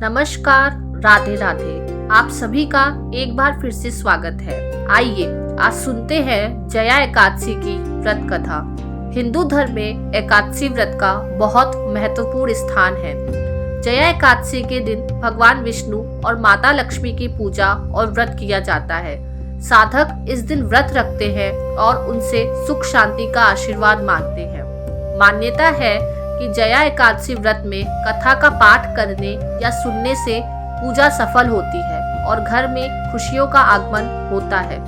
नमस्कार, राधे राधे। आप सभी का एक बार फिर से स्वागत है। आइए आज सुनते हैं जया एकादशी की व्रत कथा। हिंदू धर्म में एकादशी व्रत का बहुत महत्वपूर्ण स्थान है। जया एकादशी के दिन भगवान विष्णु और माता लक्ष्मी की पूजा और व्रत किया जाता है। साधक इस दिन व्रत रखते हैं और उनसे सुख शांति का आशीर्वाद मांगते हैं। मान्यता है कि जया एकादशी व्रत में कथा का पाठ करने या सुनने से पूजा सफल होती है और घर में खुशियों का आगमन होता है।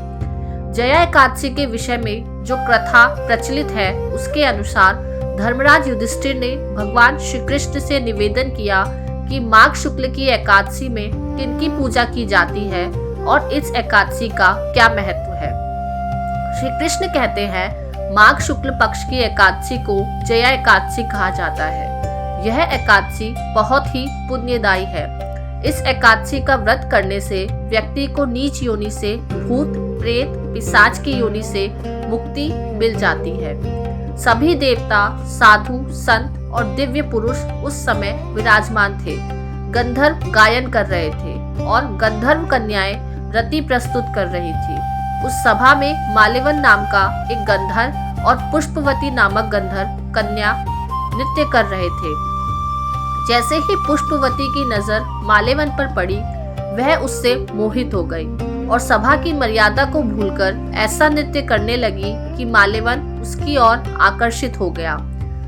जया एकादशी के विषय में जो कथा प्रचलित है उसके अनुसार धर्मराज युधिष्ठिर ने भगवान श्री कृष्ण से निवेदन किया कि माघ शुक्ल की एकादशी में किनकी पूजा की जाती है और इस एकादशी का क्या महत्व है। श्री कृष्ण कहते हैं, माघ शुक्ल पक्ष की एकादशी को जया एकादशी कहा जाता है। यह एकादशी बहुत ही पुण्यदायी है। इस एकादशी का व्रत करने से व्यक्ति को नीच योनि से, भूत प्रेत पिशाच की योनि से मुक्ति मिल जाती है। सभी देवता, साधु, संत और दिव्य पुरुष उस समय विराजमान थे। गंधर्व गायन कर रहे थे और गंधर्व कन्याएं रति प्रस्तुत कर रही थी। उस सभा में माल्यवन नाम का एक गंधर्व और पुष्पवती नामक गंधर्व कन्या नृत्य कर रहे थे। जैसे ही पुष्पवती की नजर माल्यवन पर पड़ी, वह उससे मोहित हो गई और सभा की मर्यादा को भूलकर ऐसा नृत्य करने लगी कि माल्यवन उसकी ओर आकर्षित हो गया।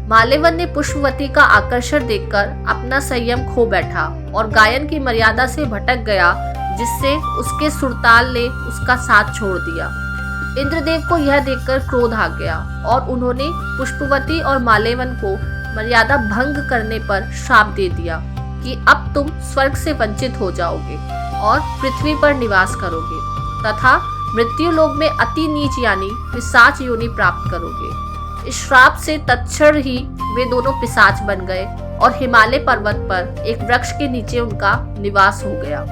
माल्यवन ने पुष्पवती का आकर्षण देखकर अपना संयम खो बैठा और गायन की मर्यादा से भटक गया, जिससे उसके सुरताल ने उसका साथ छोड़ दिया। इंद्रदेव को यह देखकर क्रोध आ गया और उन्होंने पुष्पवती और माल्यवन को मर्यादा भंग करने पर श्राप दे दिया कि अब तुम स्वर्ग से वंचित हो जाओगे और पृथ्वी पर निवास करोगे तथा मृत्यु लोक में अति नीच यानी पिशाच योनि प्राप्त करोगे। इस श्राप से तत्क्षण ही वे दोनों पिशाच बन गए और हिमालय पर्वत पर एक वृक्ष के नीचे उनका निवास हो गया।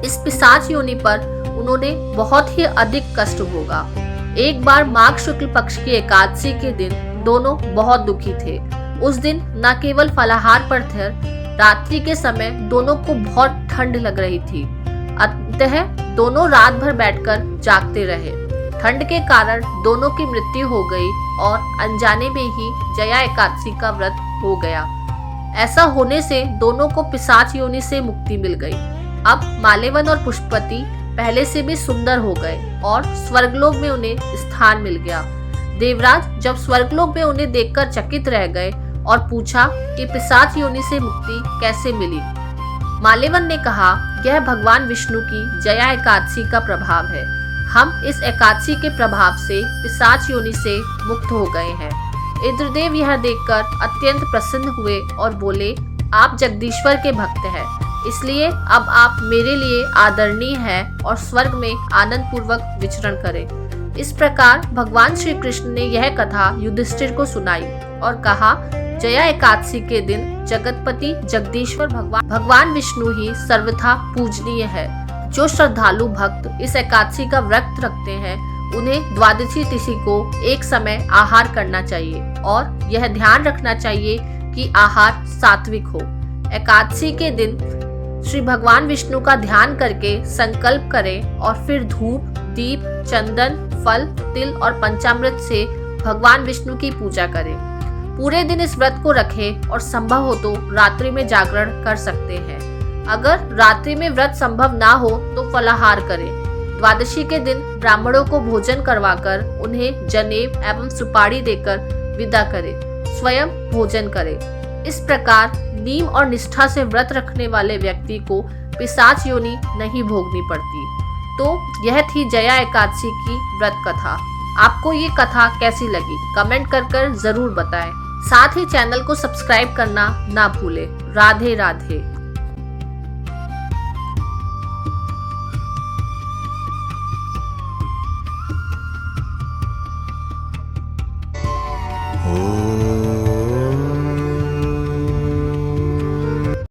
इस पिशाच योनि पर उन्होंने बहुत ही अधिक कष्ट भोगा। एक बार माघ शुक्ल पक्ष की एकादशी के दिन दोनों बहुत दुखी थे। उस दिन न केवल फलाहार पर थे, रात्रि के समय दोनों को बहुत ठंड लग रही थी। अतः दोनों रात भर बैठकर जागते रहे। ठंड के कारण दोनों की मृत्यु हो गई और अनजाने में ही जया एकादशी का व्रत हो गया। ऐसा होने से दोनों को पिशाच योनि से मुक्ति मिल गई। अब माल्यवन और पुष्पवती पहले से भी सुंदर हो गए और स्वर्गलोक में उन्हें स्थान मिल गया। देवराज जब स्वर्गलोक में उन्हें देखकर चकित रह गए और पूछा कि पिशाच योनि से मुक्ति कैसे मिली। माल्यवन ने कहा, यह भगवान विष्णु की जया एकादशी का प्रभाव है। हम इस एकादशी के प्रभाव से पिशाच योनि से मुक्त हो गए हैं। इंद्रदेव यह देखकर अत्यंत प्रसन्न हुए और बोले, आप जगदीश्वर के भक्त हैं, इसलिए अब आप मेरे लिए आदरणीय हैं और स्वर्ग में आनंद पूर्वक विचरण करें। इस प्रकार भगवान श्री कृष्ण ने यह कथा युधिष्ठिर को सुनाई और कहा, जया एकादशी के दिन जगतपति जगदीश्वर भगवान विष्णु ही सर्वथा पूजनीय है। जो श्रद्धालु भक्त इस एकादशी का व्रत रखते हैं, उन्हें द्वादशी तिथि को एक समय आहार करना चाहिए और यह ध्यान रखना चाहिए कि आहार सात्विक हो। एकादशी के दिन श्री भगवान विष्णु का ध्यान करके संकल्प करें और फिर धूप, दीप, चंदन, फल, तिल और पंचामृत से भगवान विष्णु की पूजा करें। पूरे दिन इस व्रत को रखें और संभव हो तो रात्रि में जागरण कर सकते हैं। अगर रात्रि में व्रत संभव ना हो तो फलाहार करें। द्वादशी के दिन ब्राह्मणों को भोजन करवाकर उन्हें जनेब एवं सुपारी देकर विदा करें। स्वयं भोजन करें। इस प्रकार नियम और निष्ठा से व्रत रखने वाले व्यक्ति को पिशाच योनि नहीं भोगनी पड़ती। तो यह थी जया एकादशी की व्रत कथा। आपको ये कथा कैसी लगी कमेंट कर जरूर बताएं। साथ ही चैनल को सब्सक्राइब करना ना भूलें। राधे राधे।